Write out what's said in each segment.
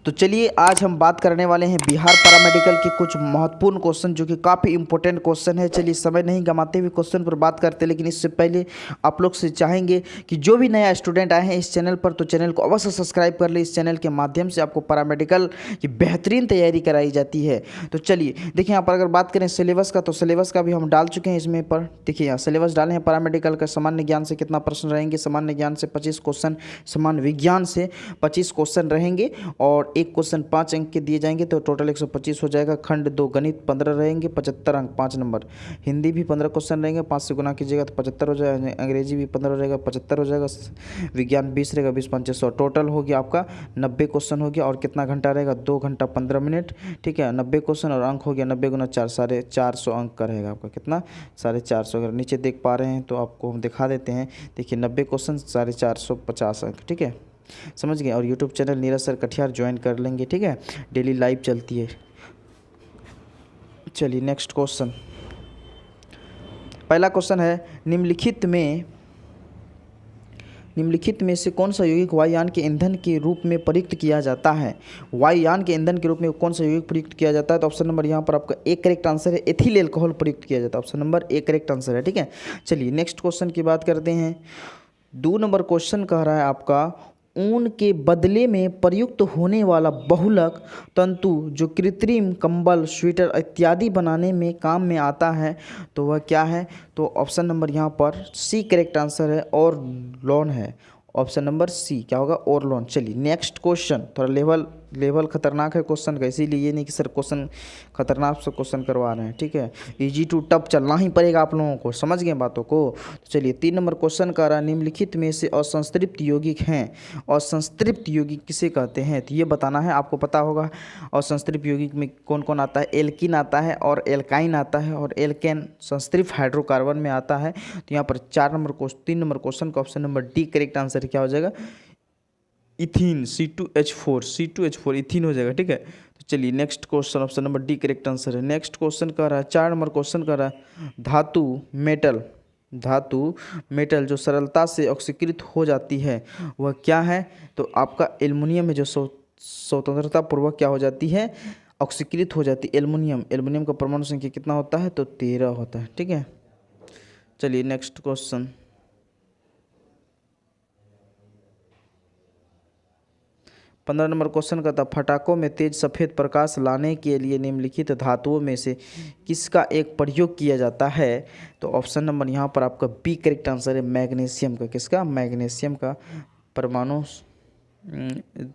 तो चलिए आज हम बात करने वाले हैं बिहार पैरामेडिकल के कुछ महत्वपूर्ण क्वेश्चन जो कि काफ़ी इंपॉर्टेंट क्वेश्चन है। चलिए समय नहीं गंवाते हुए क्वेश्चन पर बात करते, लेकिन इससे पहले आप लोग से चाहेंगे कि जो भी नया स्टूडेंट आए हैं इस चैनल पर तो चैनल को अवश्य सब्सक्राइब कर ले। इस चैनल के माध्यम से आपको पैरामेडिकल की बेहतरीन तैयारी कराई जाती है। तो चलिए देखिए यहाँ पर अगर बात करें सिलेबस का, तो सिलेबस का भी हम डाल चुके हैं इसमें पर। देखिए यहाँ सिलेबस डाले हैं पैरामेडिकल का। सामान्य ज्ञान से कितना प्रश्न रहेंगे? सामान्य ज्ञान से 25 क्वेश्चन, सामान्य विज्ञान से 25 क्वेश्चन रहेंगे और एक क्वेश्चन 5 अंक के दिए जाएंगे, तो टोटल 125 हो जाएगा। खंड 2 गणित 15 रहेंगे, 75 अंक 5 नंबर। हिंदी भी 15 क्वेश्चन रहेंगे, 5 से गुना कीजिएगा तो 75 हो जाएगा। अंग्रेजी भी 15 रहेगा, 75 हो जाएगा। विज्ञान 20 रहेगा, 20 5 100, टोटल हो गया आपका 90 क्वेश्चन हो गया। और कितना घंटा रहेगा? 2 घंटा 15 मिनट। ठीक है, 90 क्वेश्चन और अंक हो गया 90 गुना 4, 450 अंक का रहेगा आपका। कितना? 450। अगर नीचे देख पा रहे हैं तो आपको हम दिखा देते हैं। देखिए 90 क्वेश्चन 450 अंक। ठीक है, समझ गए। और YouTube channel Neeraj sir Katiyar join कर लेंगे। ठीक है, डेली लाइव चलती है। चलिए नेक्स्ट क्वेश्चन। पहला क्वेश्चन है, निम्नलिखित में से कौन सा यौगिक वायुयान के ईंधन के रूप में प्रयुक्त किया जाता है? वायुयान के ईंधन के रूप में कौन सा यौगिक प्रयुक्त किया जाता है? तो ऑप्शन नंबर यहाँ पर आपका एक करेक्ट आंसर है, एथिल एल्कोहल प्रयुक्त किया जाता है। ऑप्शन नंबर एक करेक्ट आंसर है। ठीक है, चलिए नेक्स्ट क्वेश्चन की बात करते हैं। 2 नंबर क्वेश्चन कह रहा है आपका, ऊन के बदले में प्रयुक्त होने वाला बहुलक तंतु जो कृत्रिम कंबल, स्वेटर इत्यादि बनाने में काम में आता है, तो वह क्या है? तो ऑप्शन नंबर यहाँ पर सी करेक्ट आंसर है, और लॉन है। ऑप्शन नंबर सी क्या होगा? और लॉन। चलिए नेक्स्ट क्वेश्चन। थोड़ा लेवल खतरनाक है क्वेश्चन का, इसीलिए ये नहीं कि सर क्वेश्चन खतरनाक से क्वेश्चन करवा रहे हैं। ठीक है, इजी टू टफ चलना ही पड़ेगा आप लोगों को, समझ गए बातों को। तो चलिए 3 नंबर क्वेश्चन का रहा, निम्नलिखित में से असंतृप्त यौगिक हैं। असंतृप्त यौगिक किसे कहते हैं? तो ये बताना है, आपको पता होगा। असंतृप्त यौगिक में कौन कौन आता है? एल्किन आता है और एल्काइन आता है, और एल्केन संतृप्त हाइड्रोकार्बन में आता है। तो यहाँ पर 3 नंबर क्वेश्चन का option number D correct answer क्या हो जाएगा? इथीन, C2H4 इथीन हो जाएगा। ठीक है, तो चलिए next question, option number D correct answer है। नेक्स्ट क्वेश्चन का रहा है 4 नंबर क्वेश्चन का रहा है, धातु मेटल जो सरलता से ऑक्सीकृत हो जाती है वह क्या है? तो आपका एल्युमिनियम है, जो स्वतंत्रता पूर्वक क्या हो जाती है? ऑक्सीकृत हो जाती है। एल्युमिनियम का परमाणु संख्या कितना होता है? तो 13 होता है। ठीक है, चलिए नेक्स्ट क्वेश्चन। 15 नंबर क्वेश्चन का था, फटाकों में तेज सफ़ेद प्रकाश लाने के लिए निम्नलिखित धातुओं में से किसका एक प्रयोग किया जाता है? तो ऑप्शन नंबर यहाँ पर आपका बी करेक्ट आंसर है, मैग्नीशियम का। किसका? मैग्नीशियम का परमाणु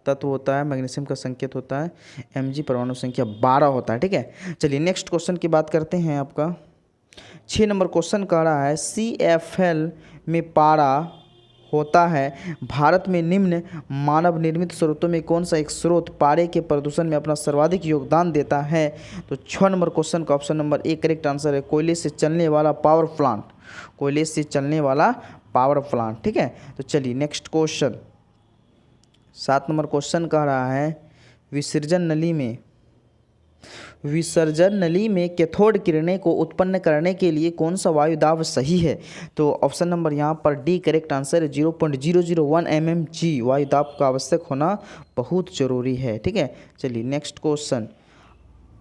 तत्व होता है, मैग्नीशियम का संकेत होता है Mg, परमाणु संख्या 12 होता है। ठीक है, चलिए नेक्स्ट क्वेश्चन की बात करते हैं। आपका 6 नंबर क्वेश्चन कह रहा है, CFL में पारा होता है। भारत में निम्न मानव निर्मित स्रोतों में कौन सा एक स्रोत पारे के प्रदूषण में अपना सर्वाधिक योगदान देता है? तो 6 नंबर क्वेश्चन का option number A correct answer है, कोयले से चलने वाला पावर प्लांट। कोयले से चलने वाला पावर प्लांट। ठीक है, तो चलिए नेक्स्ट क्वेश्चन। 7 नंबर क्वेश्चन कह रहा है, विसर्जन नली में कैथोड किरणें को उत्पन्न करने के लिए कौन सा वायु दाब सही है? तो ऑप्शन नंबर यहाँ पर डी करेक्ट आंसर है, 0.001 mmg वायु दाब का आवश्यक होना बहुत जरूरी है। ठीक है, चलिए नेक्स्ट क्वेश्चन।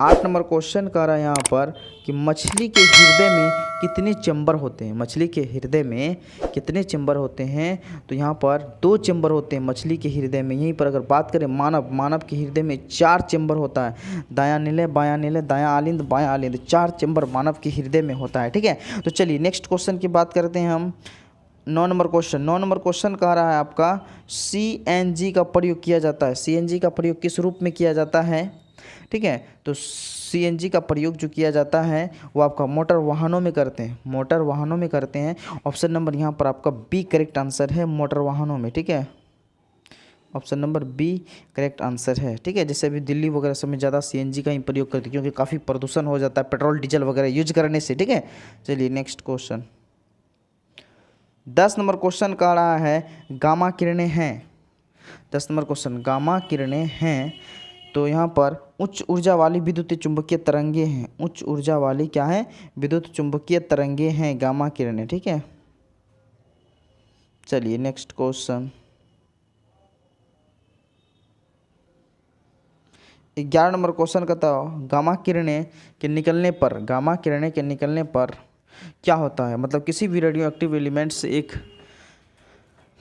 8 नंबर क्वेश्चन कह रहा है यहाँ पर कि मछली के हृदय में कितने चैम्बर होते हैं? मछली के हृदय में कितने चैम्बर होते हैं? तो यहाँ पर 2 चैम्बर होते हैं मछली के हृदय में। यहीं पर अगर बात करें मानव के हृदय में 4 चैम्बर होता है, दायां निलय, बायां निलय, दायां आलिंद, बायां आलिंद, 4 चैम्बर मानव के हृदय में होता है। ठीक है, तो चलिए नेक्स्ट क्वेश्चन की बात करते हैं हम। 9 नंबर क्वेश्चन कह रहा है आपका, CNG का प्रयोग किया जाता है। CNG का प्रयोग किस रूप में किया जाता है? ठीक है, तो CNG का प्रयोग जो किया जाता है वो आपका मोटर वाहनों में करते हैं। ऑप्शन नंबर यहाँ पर आपका बी करेक्ट आंसर है, मोटर वाहनों में। ठीक है, option number B correct answer है। ठीक है, जैसे अभी दिल्ली वगैरह सब में ज़्यादा CNG का ही प्रयोग करते हैं, क्योंकि काफ़ी प्रदूषण हो जाता है पेट्रोल डीजल वगैरह यूज करने से। ठीक है, चलिए नेक्स्ट क्वेश्चन। 10 नंबर क्वेश्चन कह रहा है, गामा किरणें हैं। 10 नंबर क्वेश्चन, गामा किरणें हैं, तो यहाँ पर उच्च ऊर्जा वाली विद्युत चुंबकीय तरंगे हैं। उच्च ऊर्जा वाली क्या है? विद्युत चुंबकीय तरंगे हैं गामा किरणें। ठीक है, चलिए नेक्स्ट क्वेश्चन। 11 नंबर क्वेश्चन का था गामा किरणें के निकलने पर, गामा किरणें के निकलने पर क्या होता है, मतलब किसी भी रेडियो एक्टिव एलिमेंट से एक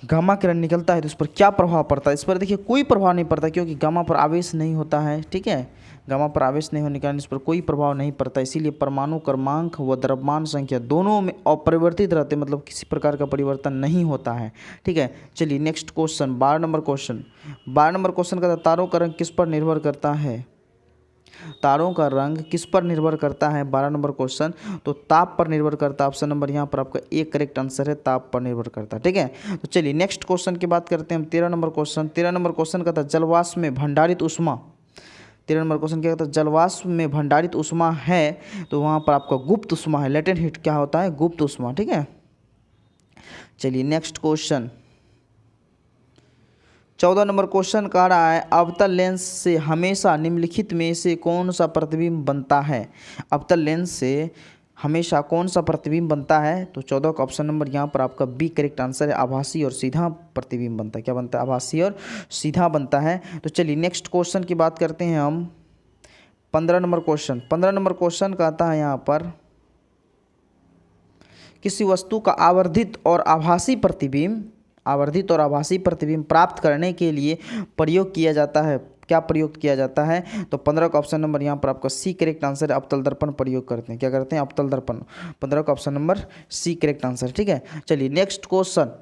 गामा किरण निकलता है तो उस पर क्या प्रभाव पड़ता है। इस पर देखिए कोई प्रभाव नहीं पड़ता, क्योंकि गामा पर आवेश नहीं होता है, ठीक है। गामा पर आवेश नहीं होने के कारण इस पर कोई प्रभाव नहीं पड़ता, इसीलिए परमाणु क्रमांक व द्रव्यमान संख्या दोनों में अपरिवर्तित रहते, मतलब किसी प्रकार का परिवर्तन नहीं होता है, ठीक है। चलिए next question 12 number question. 12 number question का तारों का रंग किस पर निर्भर करता है, तारों का रंग किस पर निर्भर करता है। 12 नंबर क्वेश्चन, तो ताप पर निर्भर करता है। ऑप्शन नंबर यहाँ पर आपका एक करेक्ट आंसर है, ताप पर निर्भर करता है, ठीक है। तो चलिए नेक्स्ट क्वेश्चन की बात करते हैं हम। 13 नंबर क्वेश्चन। 13 नंबर क्वेश्चन का था जलवाष्प में भंडारित ऊष्मा। 13 नंबर क्वेश्चन क्या कहता है, जलवाष्प में भंडारित ऊष्मा है तो वहाँ पर आपका गुप्त ऊष्मा है, लेटेंट हीट क्या होता है, गुप्त ऊष्मा, ठीक है। चलिए नेक्स्ट क्वेश्चन 14 नंबर क्वेश्चन कह रहा है अवतल लेंस से हमेशा निम्नलिखित में से कौन सा प्रतिबिंब बनता है। अवतल लेंस से हमेशा कौन सा प्रतिबिंब बनता है, तो 14 का ऑप्शन नंबर यहाँ पर आपका बी करेक्ट आंसर है, आभासी और सीधा प्रतिबिंब बनता है। क्या बनता है, आभासी और सीधा बनता है। तो चलिए नेक्स्ट क्वेश्चन की बात करते हैं हम। 15 नंबर क्वेश्चन। 15 नंबर क्वेश्चन कहता है यहाँ पर किसी वस्तु का आवर्धित और आभासी प्रतिबिंब, आवर्धित और आभासी प्रतिबिंब प्राप्त करने के लिए प्रयोग किया जाता है। क्या प्रयोग किया जाता है, तो 15 का ऑप्शन नंबर यहाँ पर आपका सी करेक्ट आंसर है, अवतल दर्पण प्रयोग करते हैं। क्या करते हैं, अवतल दर्पण। 15 का option number C correct answer, ठीक है। चलिए नेक्स्ट क्वेश्चन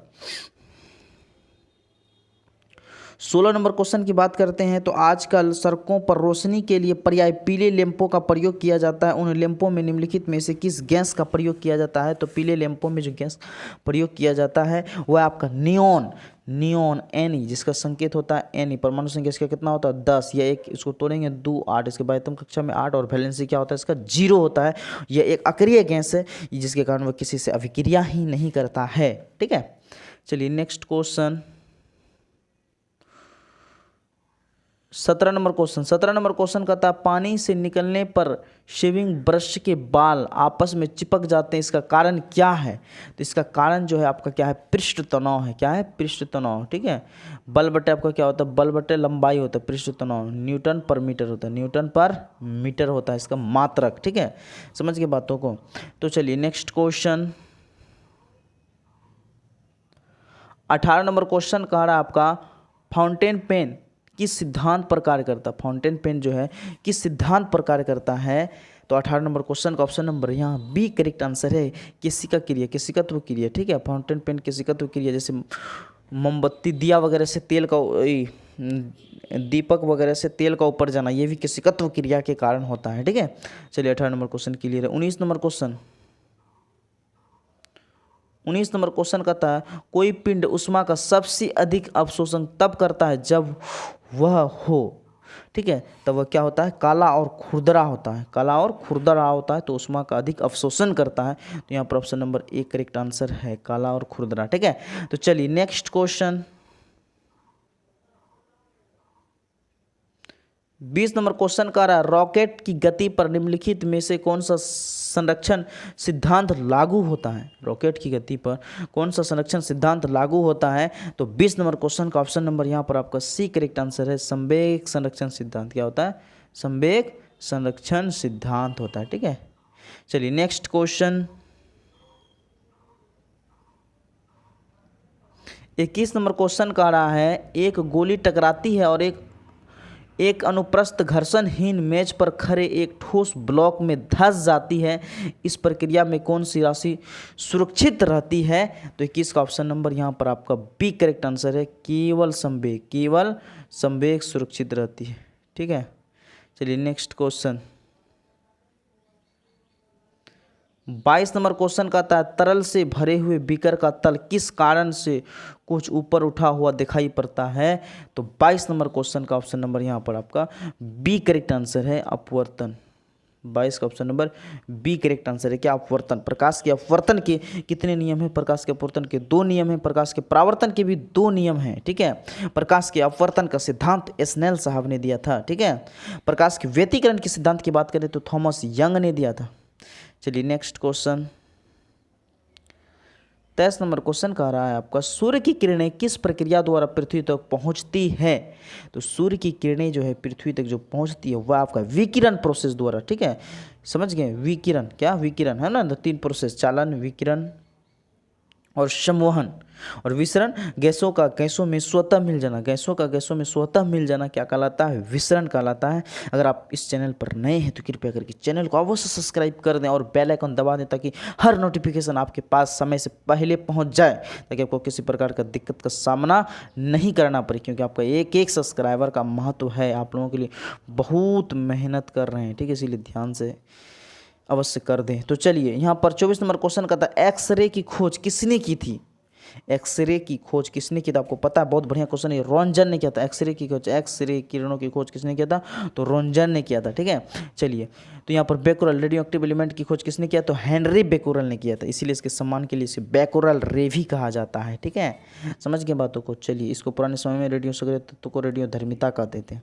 16 नंबर क्वेश्चन की बात करते हैं। तो आजकल सड़कों पर रोशनी के लिए पर्याय पीले लैंपों का प्रयोग किया जाता है, उन लैंपों में निम्नलिखित में से किस गैस का प्रयोग किया जाता है। तो पीले लैंपों में जो गैस प्रयोग किया जाता है वह आपका नियोन, नियोन एनी, जिसका संकेत होता है एनी। परमाणु संख्या इसका कितना होता है 10, या एक इसको तोड़ेंगे 2 8, इसके बाध्यतम कक्षा में 8, और वैलेंसी क्या होता है इसका 0 होता है। यह एक अक्रिय गैस है जिसके कारण वह किसी से अभिक्रिया ही नहीं करता है, ठीक है। चलिए next question 17 number question. 17 number question कहता है पानी से निकलने पर शेविंग ब्रश के बाल आपस में चिपक जाते हैं, इसका कारण क्या है। तो इसका कारण जो है आपका क्या है, पृष्ठ तनाव है। क्या है, पृष्ठ तनाव, ठीक है। बल बटे आपका क्या होता है, बल बटे लंबाई होता है, पृष्ठ तनाव न्यूटन पर मीटर होता है, न्यूटन पर मीटर होता है इसका मात्रक, ठीक है। समझ के बातों को। तो चलिए नेक्स्ट क्वेश्चन 18 नंबर क्वेश्चन कह रहा है आपका फाउंटेन पेन किस सिद्धांत पर कार्य करता है। फाउंटेन पेन जो है किस सिद्धांत पर कार्य करता है। तो 18 नंबर क्वेश्चन का ऑप्शन नंबर यहाँ बी करेक्ट आंसर है, केशिका क्रिया, केशिकत्व क्रिया, ठीक है। फाउंटेन पेन केशिकत्व क्रिया, जैसे मोमबत्ती दिया वगैरह से तेल का, दीपक वगैरह से तेल का ऊपर जाना, ये भी केशिकत्व क्रिया के कारण होता है, ठीक है। चलिए 18 नंबर क्वेश्चन क्लियर है। 19 नंबर क्वेश्चन। 19 नंबर क्वेश्चन कहता है कोई पिंड उष्मा का सबसे अधिक अवशोषण तब करता है जब वह हो, ठीक है, तब वह क्या होता है, काला और खुरदरा होता है। काला और खुरदरा होता है तो उष्मा का अधिक अवशोषण करता है। तो यहाँ पर ऑप्शन नंबर एक करेक्ट आंसर है, काला और खुरदरा, ठीक है। तो चलिए नेक्स्ट क्वेश्चन 20 नंबर क्वेश्चन का रहा रॉकेट की गति पर निम्नलिखित में से कौन सा संरक्षण सिद्धांत लागू होता है। रॉकेट की गति पर कौन सा संरक्षण सिद्धांत लागू होता है। तो 20 नंबर क्वेश्चन का ऑप्शन नंबर यहाँ पर आपका सी करेक्ट आंसर है, संवेग संरक्षण सिद्धांत। क्या होता है, संवेग संरक्षण सिद्धांत होता है, ठीक है। चलिए नेक्स्ट क्वेश्चन 21 नंबर क्वेश्चन का रहा है एक गोली टकराती है और एक अनुप्रस्थ घर्षणहीन मेज पर खड़े एक ठोस ब्लॉक में धंस जाती है, इस प्रक्रिया में कौन सी राशि सुरक्षित रहती है। तो 21 का ऑप्शन नंबर यहाँ पर आपका बी करेक्ट आंसर है, केवल संवेग, केवल संवेग सुरक्षित रहती है, ठीक है। चलिए नेक्स्ट क्वेश्चन 22 नंबर क्वेश्चन कहता है तरल से भरे हुए बीकर का तल किस कारण से कुछ ऊपर उठा हुआ दिखाई पड़ता है। तो 22 नंबर क्वेश्चन का ऑप्शन नंबर यहाँ पर आपका बी करेक्ट आंसर है, अपवर्तन। 22 का option number B correct answer है, क्या, अपवर्तन। प्रकाश के अपवर्तन के कितने नियम हैं, प्रकाश के अपवर्तन के 2 नियम हैं, प्रकाश के परावर्तन के भी 2 नियम हैं, ठीक है। प्रकाश के अपवर्तन का सिद्धांत स्नेल साहब ने दिया था, ठीक है। प्रकाश के व्यतिकरण के सिद्धांत की बात करें तो थॉमस यंग ने दिया था। चलिए नेक्स्ट क्वेश्चन 23 नंबर क्वेश्चन कह रहा है आपका, सूर्य की किरणें किस प्रक्रिया द्वारा पृथ्वी तक पहुंचती है? तो सूर्य की किरणें जो है पृथ्वी तक जो पहुंचती है वह आपका विकिरण प्रोसेस द्वारा, ठीक है, समझ गए, विकिरण, क्या विकिरण है ना, तो 3 प्रोसेस, चालन, विकिरण और संवहन और विसरण। गैसों का गैसों में स्वतः मिल जाना, गैसों का गैसों में स्वतः मिल जाना क्या कहलाता है? विसरण कहलाता है। अगर आप इस चैनल पर नए हैं तो कृपया करके चैनल को अवश्य सब्सक्राइब कर दें और बेल आइकन दबा दें ताकि हर नोटिफिकेशन आपके पास समय से पहले पहुंच जाए, ताकि आपको किसी प्रकार का दिक्कत का सामना नहीं करना पड़े, क्योंकि आपका एक एक सब्सक्राइबर का महत्व है, आप लोगों के लिए बहुत मेहनत कर रहे हैं, ठीक है, इसीलिए ध्यान से अवश्य कर दें। तो चलिए यहाँ पर 24 नंबर क्वेश्चन का था, एक्सरे की खोज किसने की थी? एक्सरे की खोज किसने की था? आपको पता है, बहुत बढ़िया क्वेश्चन है, रोंजन ने किया था। एक्सरे की खोज, एक्सरे किरणों की खोज किसने किया था? तो रोंजन ने किया था, ठीक है। चलिए, तो यहाँ पर बेकुरल रेडियो एक्टिव एलिमेंट की खोज किसने किया? तो हेनरी बेकुरल ने किया था, इसीलिए इसके सम्मान के लिए इसे बेकुरल रे भी कहा जाता है, ठीक है, समझ गए बातों को। चलिए, इसको पुराने समय में रेडियो सक्रिय तत्व को रेडियो धर्मिता कहते थे।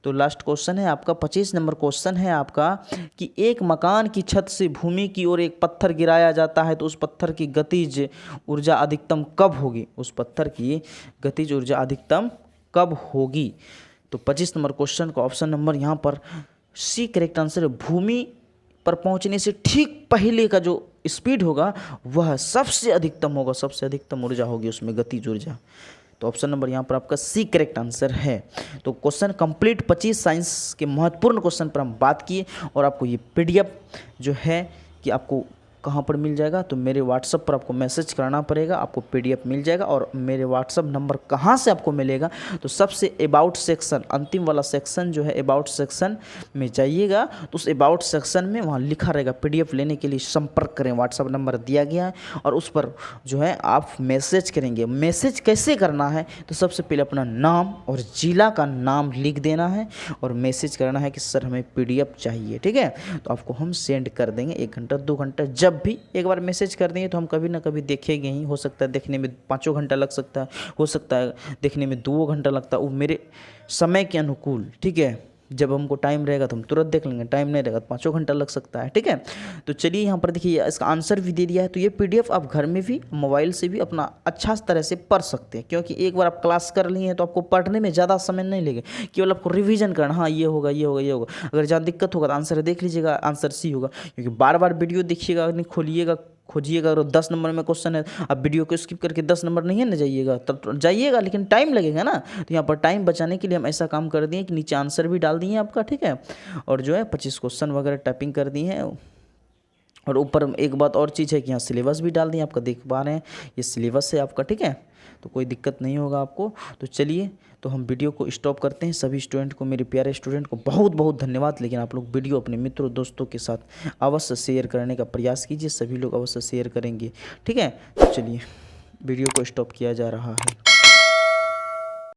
तो लास्ट क्वेश्चन है आपका 25 नंबर क्वेश्चन है आपका कि एक मकान की छत से भूमि की ओर एक पत्थर गिराया जाता है तो उस पत्थर की गतिज ऊर्जा अधिकतम कब होगी? उस पत्थर की गतिज ऊर्जा अधिकतम कब होगी? तो 25 नंबर क्वेश्चन का ऑप्शन नंबर यहाँ पर सी करेक्ट आंसर है। भूमि पर पहुंचने से ठीक पहले का जो स्पीड होगा वह सबसे अधिकतम होगा, सबसे अधिकतम ऊर्जा होगी उसमें, गतिज ऊर्जा। तो ऑप्शन नंबर यहाँ पर आपका सी करेक्ट आंसर है। तो क्वेश्चन कंप्लीट 25 साइंस के महत्वपूर्ण क्वेश्चन पर हम बात किए, और आपको ये पीडीएफ जो है कि आपको कहाँ पर मिल जाएगा? तो मेरे व्हाट्सअप पर आपको मैसेज करना पड़ेगा, आपको पीडीएफ मिल जाएगा। और मेरे व्हाट्सअप नंबर कहाँ से आपको मिलेगा? तो सबसे अबाउट सेक्शन, अंतिम वाला सेक्शन जो है अबाउट सेक्शन में जाइएगा, तो उस अबाउट सेक्शन में वहाँ लिखा रहेगा पीडीएफ लेने के लिए संपर्क करें, व्हाट्सअप नंबर दिया गया है, और उस पर जो है आप मैसेज करेंगे। मैसेज कैसे करना है? तो सबसे पहले अपना नाम और ज़िला का नाम लिख देना है और मैसेज करना है कि सर हमें पीडीएफ चाहिए, ठीक है। तो आपको हम सेंड कर देंगे 1 घंटा 2 घंटा, जब भी एक बार मैसेज कर देंगे तो हम कभी ना कभी देखेंगे ही। हो सकता है देखने में 5 घंटा लग सकता है, हो सकता है देखने में 2 घंटा लगता है, वो मेरे समय के अनुकूल, ठीक है। जब हमको टाइम रहेगा तो हम तुरंत देख लेंगे, टाइम नहीं रहेगा तो 5 घंटा लग सकता है, ठीक है। तो चलिए यहाँ पर देखिए इसका आंसर भी दे दिया है। तो ये पीडीएफ आप घर में भी मोबाइल से भी अपना अच्छा तरह से पढ़ सकते हैं, क्योंकि एक बार आप क्लास कर लिए हैं तो आपको पढ़ने में ज़्यादा समय नहीं लगेगा, केवल आपको रिवीजन करना, हाँ ये होगा ये होगा ये होगा। अगर ज़्यादा दिक्कत होगा तो आंसर देख लीजिएगा, आंसर सी होगा, क्योंकि बार बार वीडियो देखिएगा, नहीं खोलिएगा खोजिएगा। अगर 10 नंबर में क्वेश्चन है, अब वीडियो को स्किप करके 10 नंबर नहीं है ना जाइएगा, तब तो जाइएगा लेकिन टाइम लगेगा ना। तो यहाँ पर टाइम बचाने के लिए हम ऐसा काम कर दिए कि नीचे आंसर भी डाल दिए आपका, ठीक है, और जो है 25 क्वेश्चन वगैरह टाइपिंग कर दिए हैं। और ऊपर एक बात और चीज़ है कि यहाँ सिलेबस भी डाल दिए, आपका देख पा रहे हैं ये सिलेबस है आपका, ठीक है, तो कोई दिक्कत नहीं होगा आपको। तो चलिए, तो हम वीडियो को स्टॉप करते हैं। सभी स्टूडेंट को, मेरे प्यारे स्टूडेंट को बहुत बहुत धन्यवाद। लेकिन आप लोग वीडियो अपने मित्रों दोस्तों के साथ अवश्य शेयर करने का प्रयास कीजिए, सभी लोग अवश्य शेयर करेंगे, ठीक है। तो चलिए, वीडियो को स्टॉप किया जा रहा है।